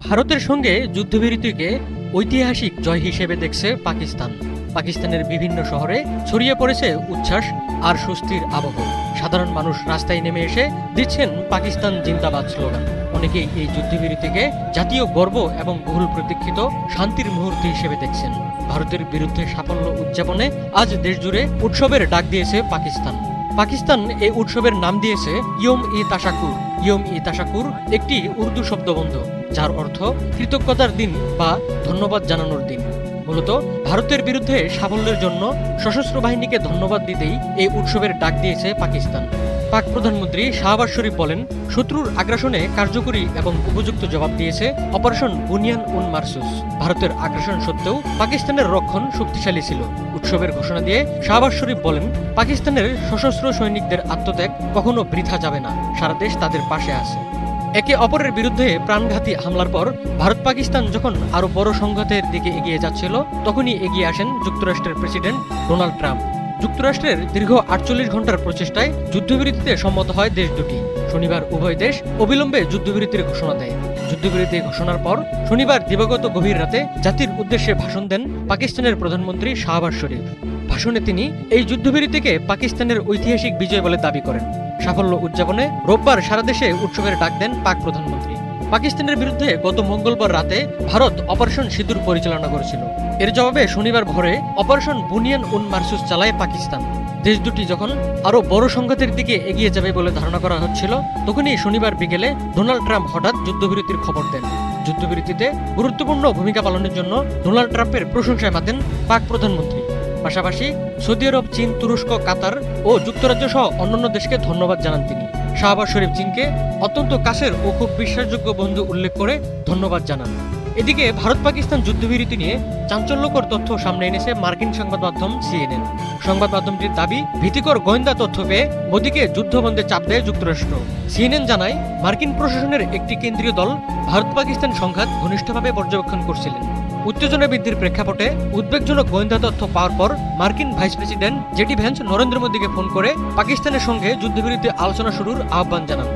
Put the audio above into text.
ভারতের সঙ্গে যুদ্ধবিরতিকে ঐতিহাসিক জয় হিসেবে দেখছে পাকিস্তান। পাকিস্তানের বিভিন্ন শহরে ছড়িয়ে পড়েছে উচ্ছ্বাস আর স্বস্তির আবহ। সাধারণ মানুষ রাস্তায় নেমে এসে দিচ্ছেন পাকিস্তান জিন্দাবাদ স্লোগান। অনেকেই এই যুদ্ধবিরতিকে জাতীয় গর্ব এবং বহুল প্রতীক্ষিত শান্তির মুহূর্ত হিসেবে দেখছেন। ভারতের বিরুদ্ধে সাফল্য উদযাপনে আজ দেশজুড়ে উৎসবের ডাক দিয়েছে পাকিস্তান। পাকিস্তান এই উৎসবের নাম দিয়েছে ইয়ম-ই-তাশাকুর। ইয়ম-ই-তাশাকুর একটি উর্দু শব্দবন্ধ, যার অর্থ কৃতজ্ঞতার দিন বা ধন্যবাদ জানানোর দিন। মূলত ভারতের বিরুদ্ধে সাফল্যের জন্য সশস্ত্র বাহিনীকে ধন্যবাদ দিতেই এই উৎসবের ডাক দিয়েছে পাকিস্তান। পাক প্রধানমন্ত্রী শাহবাজ শরীফ বলেন, শত্রুর আগ্রাসনে কার্যকরী এবং উপযুক্ত জবাব দিয়েছে অপারেশন বুনিয়ান উন মারসুস। ভারতের আগ্রাসন সত্ত্বেও পাকিস্তানের রক্ষণ শক্তিশালী ছিল। উৎসবের ঘোষণা দিয়ে শাহবাজ শরীফ বলেন, পাকিস্তানের সশস্ত্র সৈনিকদের আত্মত্যাগ কখনো বৃথা যাবে না, সারা দেশ তাদের পাশে আছে। একে অপরের বিরুদ্ধে প্রাণঘাতী হামলার পর ভারত পাকিস্তান যখন আরো বড় সংঘাতের দিকে এগিয়ে যাচ্ছিল, তখনই এগিয়ে আসেন যুক্তরাষ্ট্রের প্রেসিডেন্ট ডোনাল্ড ট্রাম্প। যুক্তরাষ্ট্রের দীর্ঘ ৪৮ ঘন্টার প্রচেষ্টায় যুদ্ধবিরতিতে সম্মত হয় দেশ দুটি। শনিবার উভয় দেশ অবিলম্বে যুদ্ধবিরতির ঘোষণা দেয়। যুদ্ধবিরতি ঘোষণার পর শনিবার দিবাগত গভীর রাতে জাতির উদ্দেশ্যে ভাষণ দেন পাকিস্তানের প্রধানমন্ত্রী শাহবাজ শরীফ। ভাষণে তিনি এই যুদ্ধবিরতিকে পাকিস্তানের ঐতিহাসিক বিজয় বলে দাবি করেন। সাফল্য উদযাপনে রোববার সারা দেশে উৎসবের ডাক দেন পাক প্রধানমন্ত্রী। পাকিস্তানের বিরুদ্ধে গত মঙ্গলবার রাতে ভারত অপারেশন সিঁদুর পরিচালনা করেছিল। এর জবাবে শনিবার ভোরে অপারেশন বুনিয়ান উন মারসুস চালায় পাকিস্তান। দেশ দুটি যখন আরো বড় সংঘাতের দিকে এগিয়ে যাবে বলে ধারণা করা হচ্ছিল, তখনই শনিবার বিকেলে ডোনাল্ড ট্রাম্প হঠাৎ যুদ্ধবিরতির খবর দেন। যুদ্ধবিরতিতে গুরুত্বপূর্ণ ভূমিকা পালনের জন্য ডোনাল্ড ট্রাম্পের প্রশংসায় মাতেন পাক প্রধানমন্ত্রী। পাশাপাশি সৌদি আরব, চীন, তুরস্ক, কাতার ও যুক্তরাজ্য সহ অন্যান্য দেশকে ধন্যবাদ জানান তিনি। শাহবাজ শরীফ চীনকে অত্যন্ত কাছের ও খুব বিশ্বাসযোগ্য বন্ধু উল্লেখ করে ধন্যবাদ জানান। এদিকে ভারত পাকিস্তান যুদ্ধবিরতি নিয়ে চাঞ্চল্যকর তথ্য সামনে এনেছে মার্কিন সংবাদ মাধ্যম CNN। সংবাদ মাধ্যমটির দাবি, ভীতিকর গোয়েন্দা তথ্য পেয়ে মোদীকে যুদ্ধবন্ধে চাপ দেয় যুক্তরাষ্ট্র। CNN জানায়, মার্কিন প্রশাসনের একটি কেন্দ্রীয় দল ভারত পাকিস্তান সংঘাত ঘনিষ্ঠভাবে পর্যবেক্ষণ করছিলেন। উত্তেজনা বৃদ্ধির প্রেক্ষাপটে উদ্বেগজনক গোয়েন্দা তথ্য পাওয়ার পর মার্কিন vice president JD Vance Narendra মোদীকে ফোন করে পাকিস্তানের সঙ্গে যুদ্ধবিরতি আলোচনা শুরুর আহ্বান জানান।